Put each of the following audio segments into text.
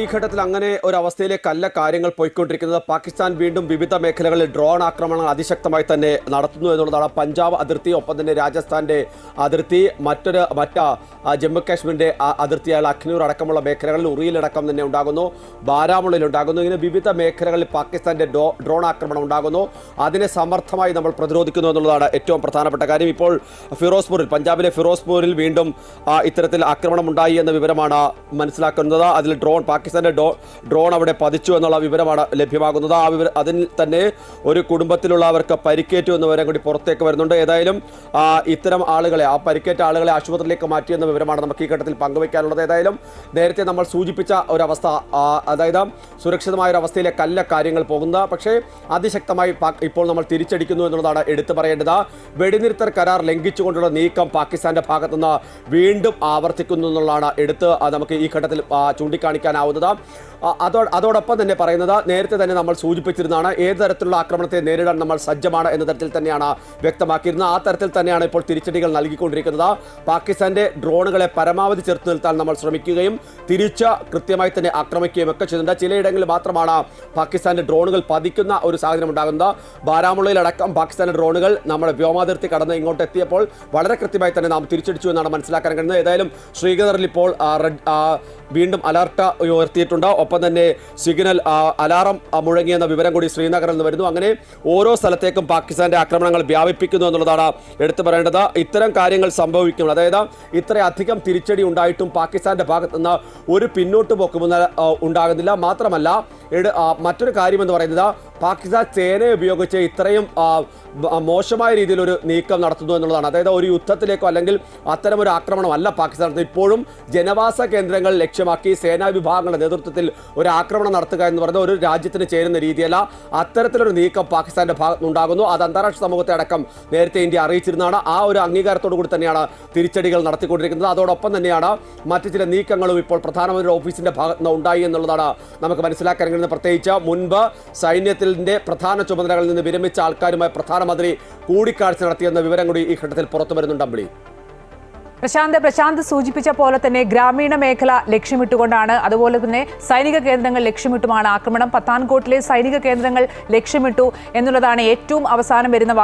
ഈ ഘട്ടത്തിൽ അങ്ങനെ ഒരു അവസ്ഥയിലേക്കല്ല കാര്യങ്ങൾ പോയിക്കൊണ്ടിരിക്കുന്നത്. പാകിസ്ഥാൻ വീണ്ടും വിവിധ മേഖലകളിൽ ഡ്രോൺ ആക്രമണങ്ങൾ അതിശക്തമായി തന്നെ നടത്തുന്നു എന്നുള്ളതാണ്. പഞ്ചാബ് അതിർത്തി, ഒപ്പം തന്നെ രാജസ്ഥാന്റെ അതിർത്തി, ജമ്മു കാശ്മീരിന്റെ അതിർത്തിയായ അഖ്നൂർ അടക്കമുള്ള മേഖലകളിൽ ഉറിയിലടക്കം തന്നെ ഉണ്ടാകുന്നു, ബാരാമുള്ളയിൽ ഉണ്ടാകുന്നു. ഇങ്ങനെ വിവിധ മേഖലകളിൽ പാകിസ്ഥാന്റെ ഡ്രോൺ ആക്രമണം ഉണ്ടാകുന്നു. അതിനെ സമർത്ഥമായി നമ്മൾ പ്രതിരോധിക്കുന്നു എന്നുള്ളതാണ് ഏറ്റവും പ്രധാനപ്പെട്ട കാര്യം. ഇപ്പോൾ ഫിറോസ്പൂരിൽ, പഞ്ചാബിലെ ഫിറോസ്പൂരിൽ വീണ്ടും ഇത്തരത്തിൽ ആക്രമണം ഉണ്ടായി എന്ന വിവരമാണ് മനസ്സിലാക്കുന്നത്. അതിൽ പാകിസ്ഥാന്റെ ഡ്രോൺ അവിടെ പതിച്ചു എന്നുള്ള വിവരമാണ് ലഭ്യമാകുന്നത്. അതിൽ തന്നെ ഒരു കുടുംബത്തിലുള്ളവർക്ക് പരിക്കേറ്റു എന്ന വിവരം കൂടി പുറത്തേക്ക് വരുന്നുണ്ട്. ഏതായാലും ഇത്തരം ആളുകളെ, പരിക്കേറ്റ ആളുകളെ ആശുപത്രിയിലേക്ക് മാറ്റിയെന്ന വിവരമാണ് നമുക്ക് ഈ ഘട്ടത്തിൽ പങ്കുവയ്ക്കാനുള്ളത്. ഏതായാലും നേരത്തെ നമ്മൾ സൂചിപ്പിച്ച ഒരവസ്ഥ, അതായത് സുരക്ഷിതമായ ഒരു അവസ്ഥയിലേക്കല്ല കാര്യങ്ങൾ പോകുന്നത്. പക്ഷേ അതിശക്തമായി ഇപ്പോൾ നമ്മൾ തിരിച്ചടിക്കുന്നു എന്നുള്ളതാണ് എടുത്തു പറയേണ്ടത്. വെടിനിർത്തൽ കരാർ ലംഘിച്ചുകൊണ്ടുള്ള നീക്കം പാകിസ്ഥാന്റെ ഭാഗത്തുനിന്ന് വീണ്ടും ആവർത്തിക്കുന്നു എന്നുള്ളതാണ് നമുക്ക് ഈ ഘട്ടത്തിൽ ചൂണ്ടിക്കാണിക്കാനാവുന്നത്. അതോടൊപ്പം തന്നെ പറയുന്നത്, നേരത്തെ തന്നെ നമ്മൾ സൂചിപ്പിച്ചിരുന്നതാണ്, ഏത് തരത്തിലുള്ള ആക്രമണത്തെ നേരിടാൻ നമ്മൾ സജ്ജമാണ് എന്ന തരത്തിൽ തന്നെയാണ് വ്യക്തമാക്കിയിരുന്നത്. ആ തരത്തിൽ തന്നെയാണ് ഇപ്പോൾ തിരിച്ചടികൾ നൽകിക്കൊണ്ടിരിക്കുന്നത്. പാകിസ്ഥാന്റെ ഡ്രോണുകളെ പരമാവധി ചെറുത്തു നിർത്താൻ നമ്മൾ ശ്രമിക്കുകയും തിരിച്ച് കൃത്യമായി തന്നെ ആക്രമിക്കുകയും ഒക്കെ ചെയ്യുന്നുണ്ട്. ചിലയിടങ്ങളിൽ മാത്രമാണ് പാകിസ്ഥാന്റെ ഡ്രോണുകൾ പതിക്കുന്ന ഒരു സാഹചര്യം ഉണ്ടാകുന്നത്. ബാരാമുള്ളയിലടക്കം പാകിസ്ഥാന്റെ ഡ്രോണുകൾ നമ്മുടെ വ്യോമാതിർത്തി കടന്ന് ഇങ്ങോട്ട് എത്തിയപ്പോൾ വളരെ കൃത്യമായി തന്നെ നാം തിരിച്ചടിച്ചു എന്നാണ് മനസ്സിലാക്കാൻ കഴിയുന്നത്. ഏതായാലും ശ്രീനഗറിൽ ഇപ്പോൾ വീണ്ടും അലർട്ട് ഉയർത്തിയിട്ടുണ്ട്. ഒപ്പം തന്നെ സിഗ്നൽ അലാറം മുഴങ്ങിയെന്ന വിവരം കൂടി ശ്രീനഗറിൽ നിന്ന് വരുന്നു. അങ്ങനെ ഓരോ സ്ഥലത്തേക്കും പാകിസ്ഥാന്റെ ആക്രമണങ്ങൾ വ്യാപിപ്പിക്കുന്നു എന്നുള്ളതാണ് എടുത്തു പറയേണ്ടത്. ഇത്തരം കാര്യങ്ങൾ സംഭവിക്കും, അതായത് ഇത്രയധികം തിരിച്ചടി ഉണ്ടായിട്ടും പാകിസ്ഥാന്റെ ഭാഗത്ത് നിന്ന് ഒരു പിന്നോട്ട് പോക്കും ഉണ്ടാകുന്നില്ല. മാത്രമല്ല, മറ്റൊരു കാര്യമെന്ന് പറയുന്നത്, പാകിസ്ഥാൻ സേനയെ ഉപയോഗിച്ച് ഇത്രയും മോശമായ രീതിയിലൊരു നീക്കം നടത്തുന്നു എന്നുള്ളതാണ്. അതായത് ഒരു യുദ്ധത്തിലേക്കോ അല്ലെങ്കിൽ അത്തരമൊരു ആക്രമണമല്ല പാകിസ്ഥാൻ. ഇപ്പോഴും ജനവാസ കേന്ദ്രങ്ങൾ ലക്ഷ്യമാക്കി സേനാ വിഭാഗങ്ങളുടെ നേതൃത്വത്തിൽ ഒരു ആക്രമണം നടത്തുക എന്ന് പറയുന്നത് ഒരു രാജ്യത്തിന് ചേരുന്ന രീതിയല്ല. അത്തരത്തിലൊരു നീക്കം പാകിസ്ഥാന്റെ ഭാഗത്തുനിന്നുണ്ടാകുന്നു. അത് അന്താരാഷ്ട്ര സമൂഹത്തെ അടക്കം നേരത്തെ ഇന്ത്യ അറിയിച്ചിരുന്നതാണ്. ആ ഒരു അംഗീകാരത്തോടു കൂടി തന്നെയാണ് തിരിച്ചടികൾ നടത്തിക്കൊണ്ടിരിക്കുന്നത്. അതോടൊപ്പം തന്നെയാണ് മറ്റു ചില നീക്കങ്ങളും ഇപ്പോൾ പ്രധാനമന്ത്രി ഓഫീസിന്റെ ഭാഗത്തുനിന്ന് ഉണ്ടായി എന്നുള്ളതാണ് നമുക്ക് മനസ്സിലാക്കാൻ കഴിയുന്നത്. പ്രത്യേകിച്ച് മുൻപ് സൈന്യത്തിന്റെ പ്രധാന ചുമതലകളിൽ നിന്ന് വിരമിച്ച ആൾക്കാരുമായി പ്രധാനമന്ത്രി കൂടിക്കാഴ്ച നടത്തിയെന്ന വിവരം കൂടി ഈ ഘട്ടത്തിൽ പുറത്തു വരുന്നുണ്ട്. അമ്പിളി, പ്രശാന്ത് സൂചിപ്പിച്ച പോലെ തന്നെ ഗ്രാമീണ മേഖല ലക്ഷ്യമിട്ടുകൊണ്ടാണ്, അതുപോലെ തന്നെ സൈനിക കേന്ദ്രങ്ങൾ ലക്ഷ്യമിട്ടുമാണ് ആക്രമണം. പത്താൻകോട്ടിലെ സൈനിക കേന്ദ്രങ്ങൾ ലക്ഷ്യമിട്ടു എന്നുള്ളതാണ് ഏറ്റവും അവസാനം വരുന്ന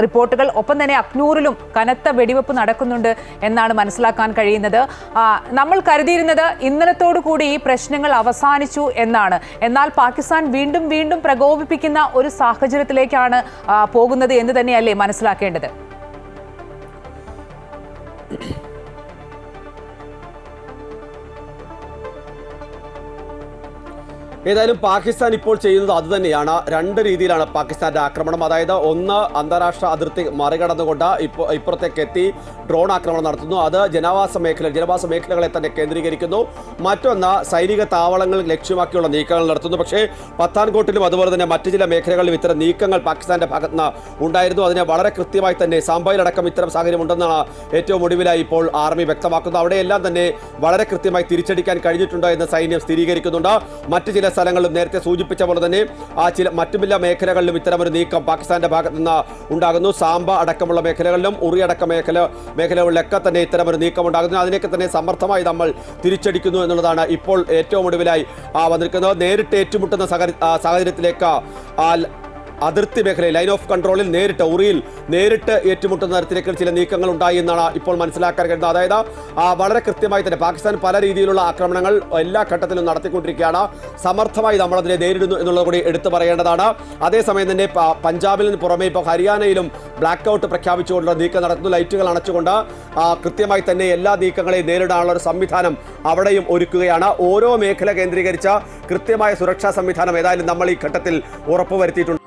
റിപ്പോർട്ടുകൾ. ഒപ്പം തന്നെ അഖ്നൂറിലും കനത്ത വെടിവെപ്പ് നടക്കുന്നുണ്ട് എന്നാണ് മനസ്സിലാക്കാൻ കഴിയുന്നത്. നമ്മൾ കരുതിയിരുന്നത് ഇന്നലത്തോടു കൂടി ഈ പ്രശ്നങ്ങൾ അവസാനിച്ചു എന്നാണ്. എന്നാൽ പാകിസ്ഥാൻ വീണ്ടും പ്രകോപിപ്പിക്കുന്ന ഒരു സാഹചര്യത്തിലേക്കാണ് പോകുന്നത് എന്ന് തന്നെയല്ലേ മനസ്സിലാക്കേണ്ടത്? ഏതായാലും പാകിസ്ഥാൻ ഇപ്പോൾ ചെയ്യുന്നത് അതുതന്നെയാണ്. രണ്ട് രീതിയിലാണ് പാകിസ്ഥാന്റെ ആക്രമണം. അതായത് ഒന്ന്, അന്താരാഷ്ട്ര അതിർത്തി മറികടന്നുകൊണ്ട് ഇപ്പുറത്തേക്ക് എത്തി ഡ്രോൺ ആക്രമണം നടത്തുന്നു. അത് ജനവാസ മേഖലകളെ തന്നെ കേന്ദ്രീകരിക്കുന്നു. മറ്റൊന്ന്, സൈനിക താവളങ്ങൾ ലക്ഷ്യമാക്കിയുള്ള നീക്കങ്ങൾ നടത്തുന്നു. പക്ഷേ പത്താൻകോട്ടിലും അതുപോലെ തന്നെ മറ്റു ചില മേഖലകളിലും ഇത്തരം നീക്കങ്ങൾ പാകിസ്ഥാന്റെ ഭാഗത്തുനിന്ന് ഉണ്ടായിരുന്നു. അതിനെ വളരെ കൃത്യമായി തന്നെ സാംബയിലടക്കം ഇത്തരം സാഹചര്യം ഉണ്ടെന്നാണ് ഏറ്റവും ഒടുവിലായി ഇപ്പോൾ ആർമി വ്യക്തമാക്കുന്നത്. അവിടെയെല്ലാം തന്നെ വളരെ കൃത്യമായി തിരിച്ചടിക്കാൻ കഴിഞ്ഞിട്ടുണ്ട് എന്ന് സൈന്യം സ്ഥിരീകരിക്കുന്നുണ്ട്. മറ്റു ചില സ്ഥലങ്ങളിലും നേരത്തെ സൂചിപ്പിച്ച പോലെ തന്നെ മറ്റു ചില മേഖലകളിലും ഇത്തരമൊരു നീക്കം പാകിസ്ഥാന്റെ ഭാഗത്ത് നിന്ന് ഉണ്ടാകുന്നു. സാംബ അടക്കമുള്ള മേഖലകളിലും ഉറി അടക്ക മേഖലകളിലൊക്കെ തന്നെ ഇത്തരമൊരു നീക്കം ഉണ്ടാകുന്നു. അതിനൊക്കെ തന്നെ സമർത്ഥമായി നമ്മൾ തിരിച്ചടിക്കുന്നു എന്നുള്ളതാണ് ഇപ്പോൾ ഏറ്റവും ഒടുവിലായി വന്നിരിക്കുന്നത്. നേരിട്ട് ഏറ്റുമുട്ടുന്ന സാഹചര്യത്തിലേക്ക് അതിർത്തി മേഖലയിൽ, ലൈൻ ഓഫ് കൺട്രോളിൽ ഉറിയിൽ നേരിട്ട് ഏറ്റുമുട്ടുന്ന തരത്തിലേക്ക് ചില നീക്കങ്ങൾ ഉണ്ടായി എന്നാണ് ഇപ്പോൾ മനസ്സിലാക്കാൻ കഴിയുന്നത്. അതായത് വളരെ കൃത്യമായി തന്നെ പാകിസ്ഥാൻ പല രീതിയിലുള്ള ആക്രമണങ്ങൾ എല്ലാ ഘട്ടത്തിലും നടത്തിക്കൊണ്ടിരിക്കുകയാണ്. സമർത്ഥമായി നമ്മളതിനെ നേരിടുന്നു എന്നുള്ളത് കൂടി എടുത്തു പറയേണ്ടതാണ്. അതേസമയം തന്നെ പഞ്ചാബിൽ നിന്ന് പുറമെ ഇപ്പോൾ ഹരിയാനയിലും ബ്ലാക്ക് ഔട്ട് പ്രഖ്യാപിച്ചുകൊണ്ടുള്ള നീക്കം നടത്തുന്നു. ലൈറ്റുകൾ അണച്ചുകൊണ്ട് കൃത്യമായി തന്നെ എല്ലാ നീക്കങ്ങളെയും നേരിടാനുള്ള ഒരു സംവിധാനം അവിടെയും ഒരുക്കുകയാണ്. ഓരോ മേഖല കേന്ദ്രീകരിച്ച കൃത്യമായ സുരക്ഷാ സംവിധാനം ഏതായാലും നമ്മൾ ഈ ഘട്ടത്തിൽ ഉറപ്പുവരുത്തിയിട്ടുണ്ട്.